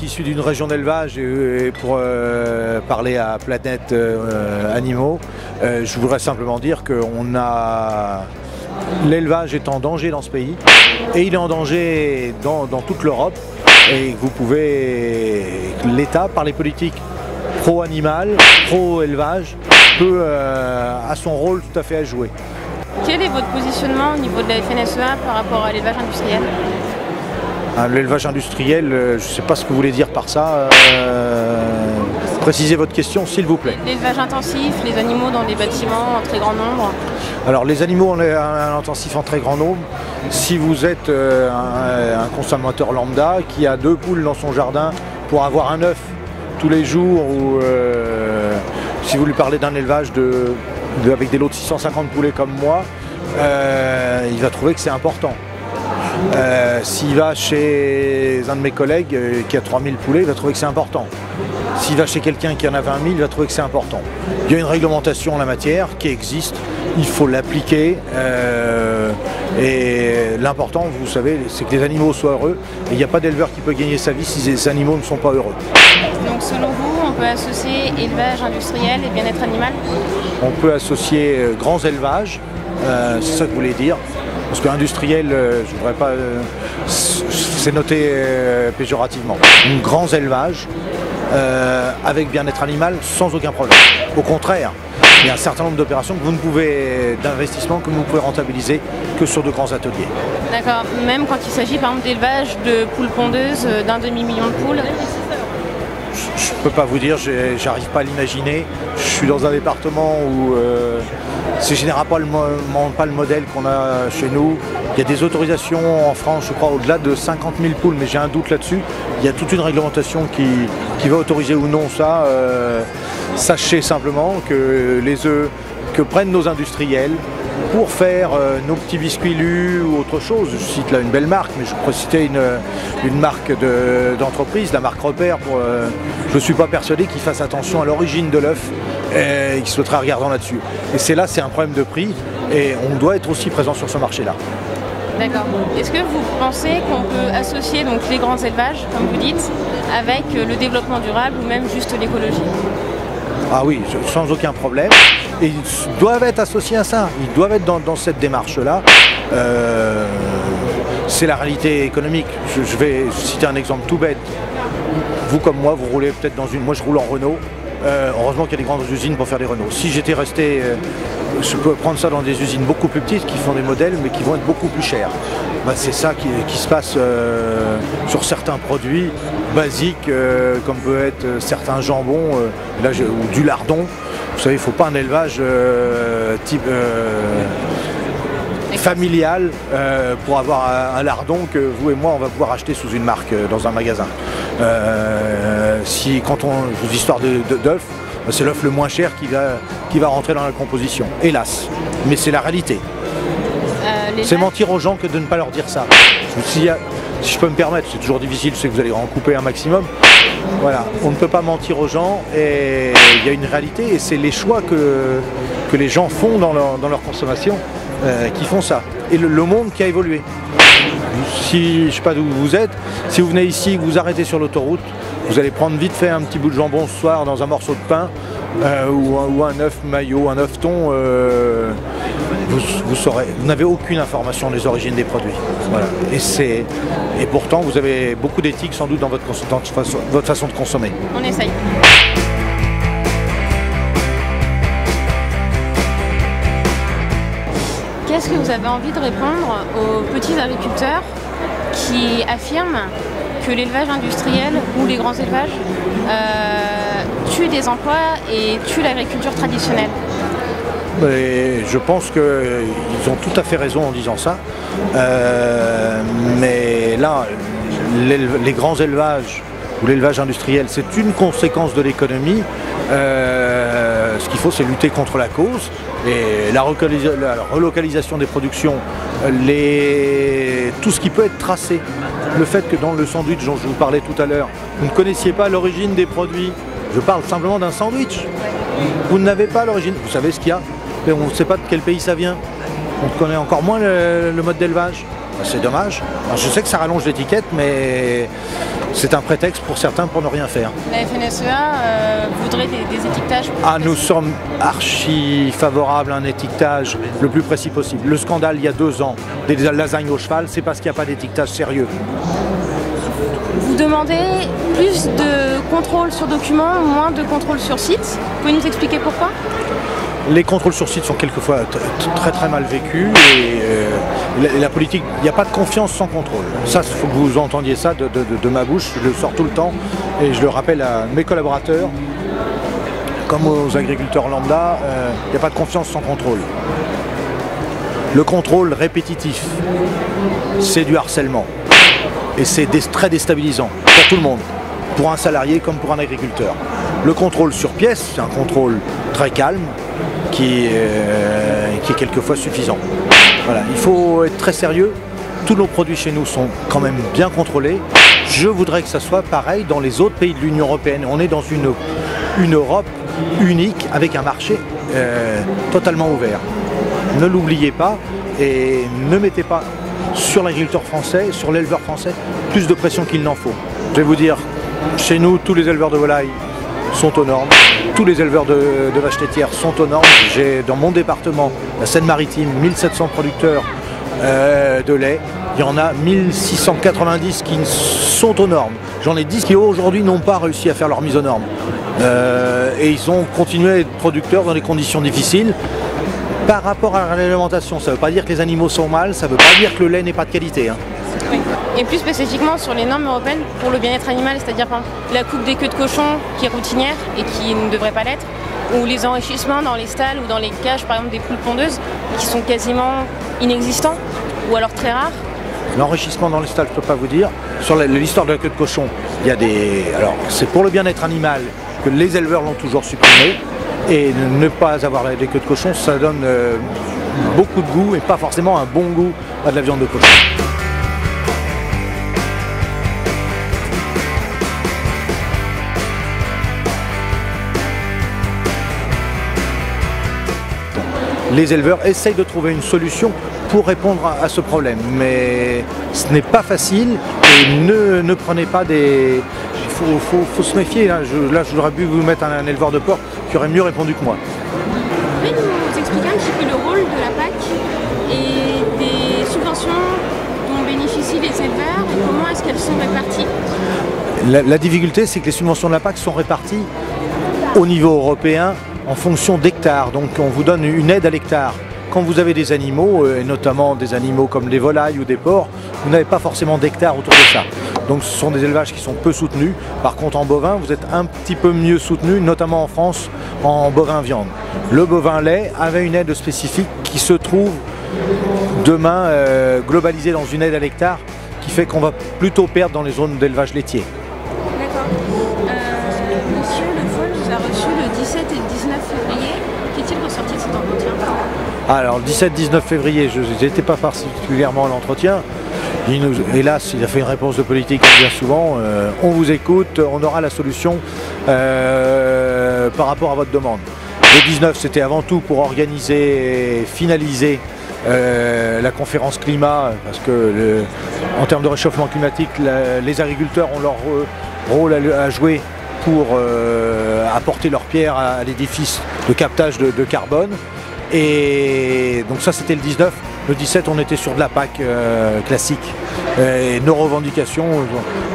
issu d'une région d'élevage et pour parler à Planète Animaux, je voudrais simplement dire que l'élevage est en danger dans ce pays et il est en danger dans toute l'Europe et l'État, par les politiques pro-animal, pro-élevage, a son rôle tout à fait à jouer. Quel est votre positionnement au niveau de la FNSEA par rapport à l'élevage industriel ? L'élevage industriel, je ne sais pas ce que vous voulez dire par ça. Précisez votre question, s'il vous plaît. L'élevage intensif, les animaux dans des bâtiments en très grand nombre. Alors les animaux en intensif en très grand nombre, si vous êtes un consommateur lambda qui a 2 poules dans son jardin pour avoir un œuf tous les jours, ou si vous lui parlez d'un élevage avec des lots de 650 poulets comme moi, il va trouver que c'est important. S'il va chez un de mes collègues qui a 3000 poulets, il va trouver que c'est important. S'il va chez quelqu'un qui en a 20 000, il va trouver que c'est important. Il y a une réglementation en la matière qui existe, il faut l'appliquer. Et l'important, vous savez, c'est que les animaux soient heureux. Et il n'y a pas d'éleveur qui peut gagner sa vie si les animaux ne sont pas heureux. Donc selon vous, on peut associer élevage industriel et bien-être animal ? On peut associer grands élevages, c'est ça que vous voulez dire. Parce qu'industriel, je ne voudrais pas... c'est noté péjorativement. Un grand élevage avec bien-être animal sans aucun problème. Au contraire, il y a un certain nombre d'opérations d'investissement que vous ne pouvez rentabiliser que sur de grands ateliers. D'accord. Même quand il s'agit par exemple d'élevage de poules pondeuses d'un demi-million de poules ? Je ne peux pas vous dire, j'arrive pas à l'imaginer. Je suis dans un département où c'est généralement pas le modèle qu'on a chez nous. Il y a des autorisations en France, je crois, au-delà de 50 000 poules, mais j'ai un doute là-dessus. Il y a toute une réglementation qui va autoriser ou non ça. Sachez simplement que les œufs que prennent nos industriels pour faire nos petits biscuits lus ou autre chose, je cite là une belle marque, mais je pourrais citer une marque d'entreprise, la marque Repère, je ne suis pas persuadé qu'ils fassent attention à l'origine de l'œuf et qu'ils soient très regardants là-dessus. Et c'est un problème de prix et on doit être aussi présent sur ce marché-là. D'accord. Est-ce que vous pensez qu'on peut associer donc les grands élevages, comme vous dites, avec le développement durable ou même juste l'écologie ? Ah oui, sans aucun problème. Et ils doivent être associés à ça. Ils doivent être dans cette démarche-là. C'est la réalité économique. Je vais citer un exemple tout bête. Vous comme moi, vous roulez peut-être dans une... Moi, je roule en Renault. Heureusement qu'il y a des grandes usines pour faire des Renault. Si j'étais resté... je peux prendre ça dans des usines beaucoup plus petites qui font des modèles mais qui vont être beaucoup plus chers. C'est ça qui se passe sur certains produits basiques comme peut être certains jambons ou du lardon. Vous savez, il ne faut pas un élevage type familial pour avoir un lardon que vous et moi on va pouvoir acheter sous une marque dans un magasin. Quand on joue l'histoire d'œufs, c'est l'œuf le moins cher qui va rentrer dans la composition, hélas. Mais c'est la réalité. C'est mentir aux gens que de ne pas leur dire ça. Si je peux me permettre, c'est toujours difficile, je sais que vous allez en couper un maximum. Voilà, on ne peut pas mentir aux gens et il y a une réalité et c'est les choix que les gens font dans leur consommation qui font ça. Et le monde qui a évolué. Si, je ne sais pas d'où vous êtes, si vous venez ici, que vous arrêtez sur l'autoroute, vous allez prendre vite fait un petit bout de jambon ce soir dans un morceau de pain ou un œuf maillot, un œuf thon, vous saurez, vous n'avez aucune information des origines des produits. Voilà. Et pourtant, vous avez beaucoup d'éthique sans doute dans votre façon de consommer. On essaye. Qu'est-ce que vous avez envie de répondre aux petits agriculteurs qui affirment que l'élevage industriel ou les grands élevages tuent des emplois et tuent l'agriculture traditionnelle ? Et je pense qu'ils ont tout à fait raison en disant ça. Mais là, les grands élevages ou l'élevage industriel, c'est une conséquence de l'économie. Ce qu'il faut, c'est lutter contre la cause. Et la relocalisation des productions, tout ce qui peut être tracé. Le fait que dans le sandwich dont je vous parlais tout à l'heure, vous ne connaissiez pas l'origine des produits. Je parle simplement d'un sandwich. Vous n'avez pas l'origine. Vous savez ce qu'il y a, mais on ne sait pas de quel pays ça vient. On connaît encore moins le mode d'élevage. C'est dommage. Alors, je sais que ça rallonge l'étiquette, mais c'est un prétexte pour certains pour ne rien faire. La FNSEA voudrait des étiquetages. Nous sommes archi favorables à un étiquetage le plus précis possible. Le scandale il y a 2 ans des lasagnes au cheval, c'est parce qu'il n'y a pas d'étiquetage sérieux. Vous demandez plus de contrôle sur document, moins de contrôle sur site. Vous pouvez nous expliquer pourquoi? Les contrôles sur site sont quelquefois très mal vécus et la politique, il n'y a pas de confiance sans contrôle. Ça, il faut que vous entendiez ça de ma bouche, je le sors tout le temps et je le rappelle à mes collaborateurs, comme aux agriculteurs lambda, il n'y a pas de confiance sans contrôle. Le contrôle répétitif, c'est du harcèlement et c'est très déstabilisant pour tout le monde, pour un salarié comme pour un agriculteur. Le contrôle sur pièce, c'est un contrôle très calme, qui est quelquefois suffisant. Voilà, il faut être très sérieux. Tous nos produits chez nous sont quand même bien contrôlés. Je voudrais que ça soit pareil dans les autres pays de l'Union européenne. On est dans une Europe unique avec un marché totalement ouvert. Ne l'oubliez pas et ne mettez pas sur l'agriculteur français, sur l'éleveur français, plus de pression qu'il n'en faut. Je vais vous dire, chez nous, tous les éleveurs de volailles sont aux normes. Tous les éleveurs de vaches laitières sont aux normes. J'ai dans mon département, la Seine-Maritime, 1700 producteurs de lait. Il y en a 1690 qui sont aux normes. J'en ai 10 qui aujourd'hui n'ont pas réussi à faire leur mise aux normes. Et ils ont continué à être producteurs dans des conditions difficiles. Par rapport à la réglementation, ça ne veut pas dire que les animaux sont mal, ça ne veut pas dire que le lait n'est pas de qualité. Oui. Et plus spécifiquement sur les normes européennes pour le bien-être animal, c'est-à-dire la coupe des queues de cochon qui est routinière et qui ne devrait pas l'être, ou les enrichissements dans les stalles ou dans les cages, par exemple des poules pondeuses, qui sont quasiment inexistants, ou alors très rares. L'enrichissement dans les stalles, je ne peux pas vous dire. Sur l'histoire de la queue de cochon, il y a des... Alors, c'est pour le bien-être animal que les éleveurs l'ont toujours supprimé. Et ne pas avoir des queues de cochon, ça donne beaucoup de goût et pas forcément un bon goût à de la viande de cochon. Les éleveurs essayent de trouver une solution pour répondre à ce problème, mais ce n'est pas facile et ne prenez pas des... Il faut se méfier, là j'aurais pu vous mettre un éleveur de porc qui aurait mieux répondu que moi. Vous pouvez nous expliquer un petit peu le rôle de la PAC et des subventions dont bénéficient les éleveurs et comment est-ce qu'elles sont réparties? La difficulté, c'est que les subventions de la PAC sont réparties au niveau européen en fonction d'hectares, donc on vous donne une aide à l'hectare. Quand vous avez des animaux, et notamment des animaux comme des volailles ou des porcs, vous n'avez pas forcément d'hectares autour de ça. Donc ce sont des élevages qui sont peu soutenus. Par contre en bovin, vous êtes un petit peu mieux soutenu, notamment en France, en bovin viande. Le bovin lait avait une aide spécifique qui se trouve demain globalisée dans une aide à l'hectare qui fait qu'on va plutôt perdre dans les zones d'élevage laitier. D'accord. Monsieur Le Foll vous a reçu le 17 et le 19 février. Qu'est-il ressorti de cet entretien? Alors le 17-19 février, je n'étais pas particulièrement à l'entretien. Hélas, il a fait une réponse de politique comme bien souvent. On vous écoute, on aura la solution par rapport à votre demande. Le 19, c'était avant tout pour organiser et finaliser la conférence climat, parce que en termes de réchauffement climatique, les agriculteurs ont leur rôle à jouer pour apporter leur pierre à l'édifice de captage de carbone. Et donc ça c'était le 19. Le 17 on était sur de la PAC classique. Et nos revendications,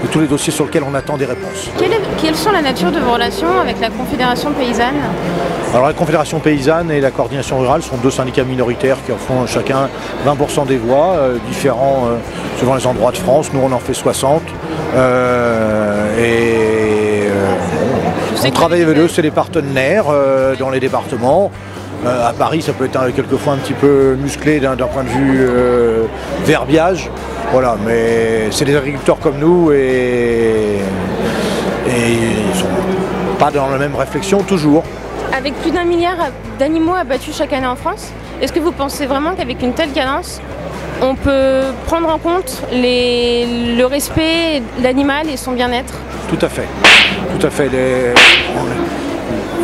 et tous les dossiers sur lesquels on attend des réponses. Quelles sont la nature de vos relations avec la Confédération Paysanne? Alors la Confédération Paysanne et la Coordination Rurale sont 2 syndicats minoritaires qui en font chacun 20% des voix, différents suivant les endroits de France. Nous on en fait 60. On travaille avec eux, c'est des partenaires dans les départements. À Paris, ça peut être quelquefois un petit peu musclé d'un point de vue verbiage. Voilà, mais c'est des agriculteurs comme nous et ils ne sont pas dans la même réflexion toujours. Avec plus d'1 milliard d'animaux abattus chaque année en France, est-ce que vous pensez vraiment qu'avec une telle cadence, on peut prendre en compte le respect de l'animal et son bien-être? Tout à fait. Tout à fait.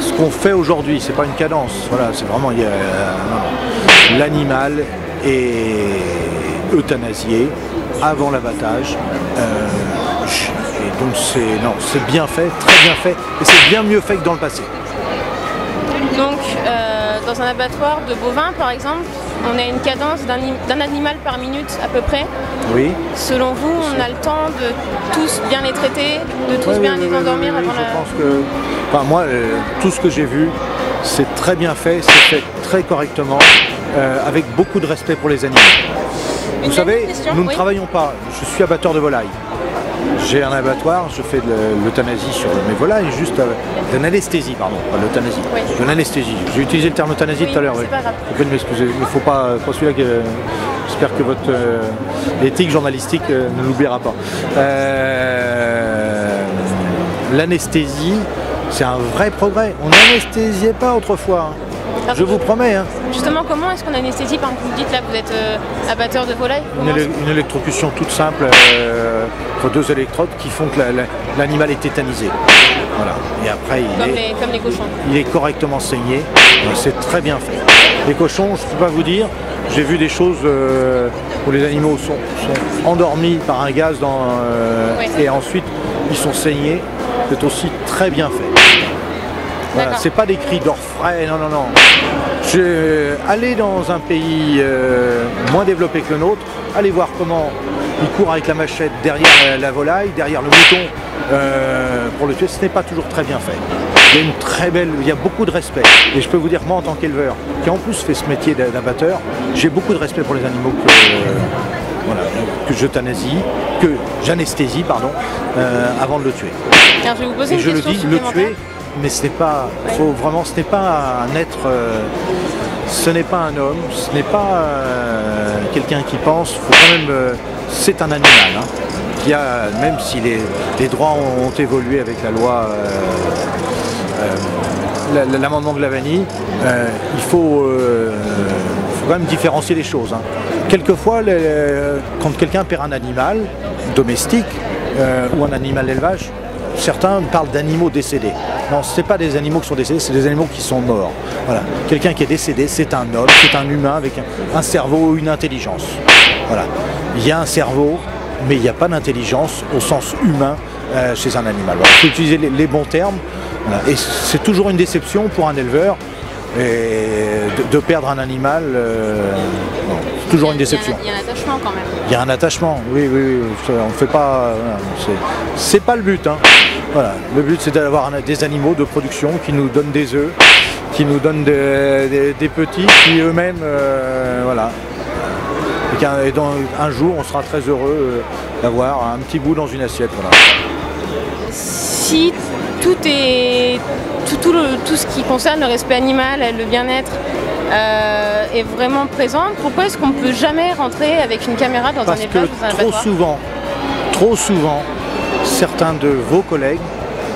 Ce qu'on fait aujourd'hui, c'est pas une cadence. Voilà, c'est vraiment l'animal est euthanasié avant l'abattage. Et donc c'est bien fait, très bien fait, et c'est bien mieux fait que dans le passé. Donc dans un abattoir de bovins par exemple, on a une cadence d'un animal par minute à peu près. Oui. Selon vous, on a le temps de tous bien les traiter, de tous bien les endormir avant Je pense que, enfin moi, tout ce que j'ai vu, c'est très bien fait, c'est fait très correctement, avec beaucoup de respect pour les animaux. Vous savez, nous ne travaillons pas, je suis abatteur de volailles. J'ai un abattoir, je fais de l'euthanasie sur mes volailles, juste de l'anesthésie, pardon, pas l'euthanasie, de l'anesthésie. J'ai utilisé le terme euthanasie tout à l'heure. C'est pas grave. Vous pouvez m'excuser, il ne faut pas celui-là que j'espère que votre éthique journalistique ne l'oubliera pas. L'anesthésie, c'est un vrai progrès. On n'anesthésiait pas autrefois. Je vous promets. Hein. Justement, comment est-ce qu'on anesthésie? Par exemple, vous dites là, vous êtes abatteur de volailles. Une électrocution toute simple, entre 2 électrodes qui font que l'animal est tétanisé. Voilà. Et après, comme les cochons. Il est correctement saigné. C'est très bien fait. Les cochons, je ne peux pas vous dire. J'ai vu des choses où les animaux sont endormis par un gaz et ensuite ils sont saignés. C'est aussi très bien fait. Voilà, c'est pas des cris d'orfraie, non. Allez dans un pays moins développé que le nôtre, allez voir comment ils courent avec la machette derrière la volaille, derrière le mouton pour le tuer. Ce n'est pas toujours très bien fait. Il y a beaucoup de respect. Et je peux vous dire, moi en tant qu'éleveur, qui en plus fait ce métier d'abatteur, j'ai beaucoup de respect pour les animaux que j'euthanasie, que j'anesthésie, pardon, avant de le tuer. Alors, je vais vous poser une question supplémentaire. Le tuer, mais ce n'est pas, ce n'est pas un être, ce n'est pas un homme, ce n'est pas quelqu'un qui pense. Faut quand même, c'est un animal. Hein, qui a, même si les droits ont évolué avec la loi, l'amendement Glavany, il faut quand même différencier les choses. Hein. Quelquefois, quand quelqu'un perd un animal domestique ou un animal d'élevage, certains parlent d'animaux décédés. Non, ce n'est pas des animaux qui sont décédés, c'est des animaux qui sont morts. Voilà. Quelqu'un qui est décédé, c'est un homme, c'est un humain avec un cerveau ou une intelligence. Voilà. Il y a un cerveau, mais il n'y a pas d'intelligence au sens humain chez un animal. Voilà. Il faut utiliser les bons termes. Voilà. Et c'est toujours une déception pour un éleveur de perdre un animal. C'est toujours une déception. Il y a un attachement quand même. Il y a un attachement, oui. On ne fait pas. C'est pas le but. Hein. Voilà. Le but, c'est d'avoir des animaux de production qui nous donnent des œufs, qui nous donnent des petits, qui eux-mêmes, voilà. Et donc, un jour, on sera très heureux d'avoir un petit bout dans une assiette. Voilà. Si tout ce qui concerne le respect animal, le bien-être est vraiment présent, pourquoi est-ce qu'on ne peut jamais rentrer avec une caméra dans un élevage, dans un abattoir? Trop souvent, certains de vos collègues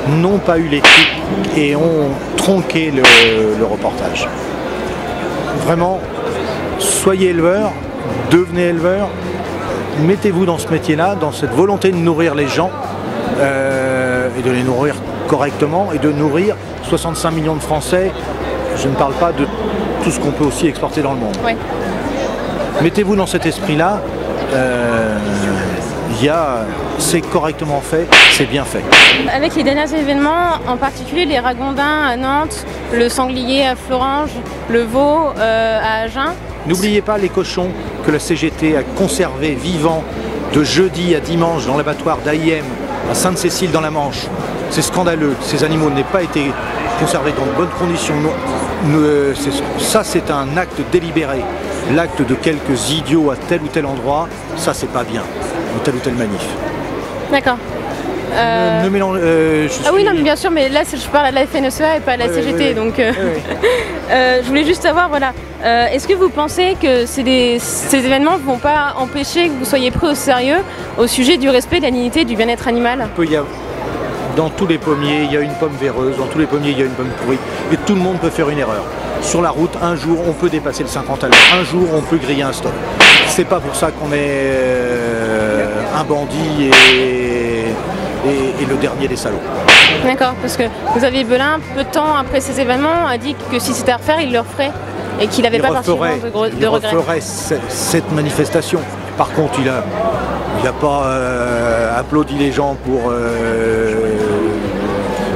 n'ont pas eu l'éthique et ont tronqué le reportage. Vraiment, soyez éleveur, devenez éleveur, mettez-vous dans ce métier-là, dans cette volonté de nourrir les gens et de les nourrir correctement et de nourrir 65 millions de Français. Je ne parle pas de tout ce qu'on peut aussi exporter dans le monde. Oui. Mettez-vous dans cet esprit-là. C'est correctement fait, c'est bien fait. Avec les derniers événements, en particulier les ragondins à Nantes, le sanglier à Florange, le veau à Agen. N'oubliez pas les cochons que la CGT a conservés vivants de jeudi à dimanche dans l'abattoir d'AIM à Sainte-Cécile dans la Manche. C'est scandaleux, ces animaux n'aient pas été conservés dans de bonnes conditions. Ça, c'est un acte délibéré. L'acte de quelques idiots à tel ou tel endroit, ça, c'est pas bien. Ou tel manif. D'accord. Ne mélange, oui, non, mais bien sûr, mais là, je parle à la FNSEA et pas à la CGT. Oui. Donc, je voulais juste savoir, voilà, est-ce que vous pensez que ces événements ne vont pas empêcher que vous soyez pris au sérieux au sujet du respect de la dignité et du bien-être animal? Dans tous les pommiers, il y a une pomme véreuse, dans tous les pommiers, il y a une pomme pourrie. Et tout le monde peut faire une erreur. Sur la route, un jour, on peut dépasser le 50 à l'heure. Un jour, on peut griller un stop. C'est pas pour ça qu'on est un bandit et le dernier des salauds. D'accord, parce que Xavier Belin, peu de temps après ces événements, a dit que si c'était à refaire, il le referait et qu'il n'avait pas particulièrement de regrets. Il referait cette manifestation. Par contre, Il n'a pas applaudi les gens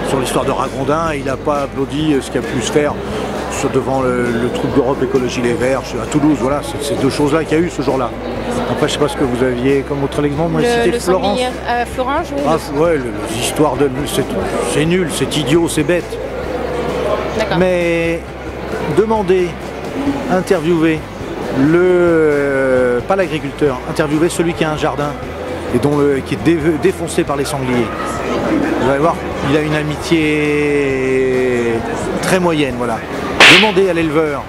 sur l'histoire de Ragondin, il n'a pas applaudi ce qu'il a pu se faire devant le truc d'Europe Écologie Les Verts à Toulouse. Voilà, c'est ces deux choses-là qu'il y a eu ce jour-là. Après, je ne sais pas ce que vous aviez comme autre exemple. Moi, le Florence. Florence, oui. Ah, ouais, les histoires de... C'est nul, c'est idiot, c'est bête. Mais demander, interviewer pas l'agriculteur, interviewer celui qui a un jardin et qui est défoncé par les sangliers. Vous allez voir, il a une amitié très moyenne, voilà. Demandez à l'éleveur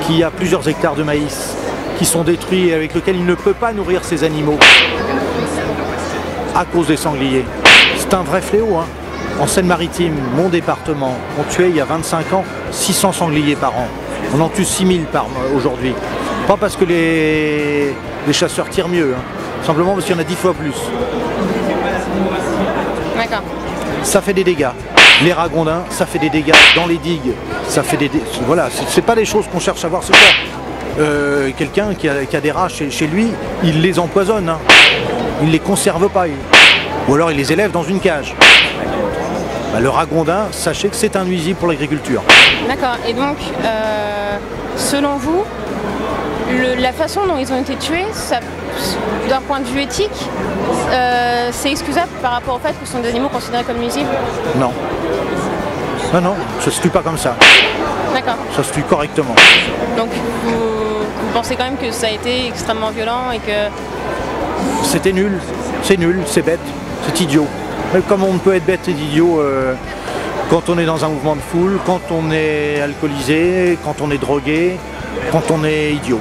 qui a plusieurs hectares de maïs qui sont détruits et avec lesquels il ne peut pas nourrir ses animaux à cause des sangliers. C'est un vrai fléau, hein. En Seine-Maritime, mon département, on tuait il y a 25 ans 600 sangliers par an. On en tue 6000 aujourd'hui. Pas parce que les chasseurs tirent mieux, hein. Simplement parce qu'il y en a 10 fois plus. D'accord. Ça fait des dégâts. Les ragondins, ça fait des dégâts dans les digues. Ça fait des voilà, c'est pas des choses qu'on cherche à voir ce soir. Quelqu'un qui a des rats chez lui, il les empoisonne, hein. Il les conserve pas. Ou alors il les élève dans une cage. Bah, le ragondin, sachez que c'est un nuisible pour l'agriculture. D'accord. Et donc, selon vous, la façon dont ils ont été tués, d'un point de vue éthique, c'est excusable par rapport au fait que ce sont des animaux considérés comme nuisibles? Non. Non, ça se tue pas comme ça. D'accord. Ça se tue correctement. Donc vous pensez quand même que ça a été extrêmement violent et que... C'était nul, c'est bête, c'est idiot. Mais comme on peut être bête et idiot quand on est dans un mouvement de foule, quand on est alcoolisé, quand on est drogué, quand on est idiot.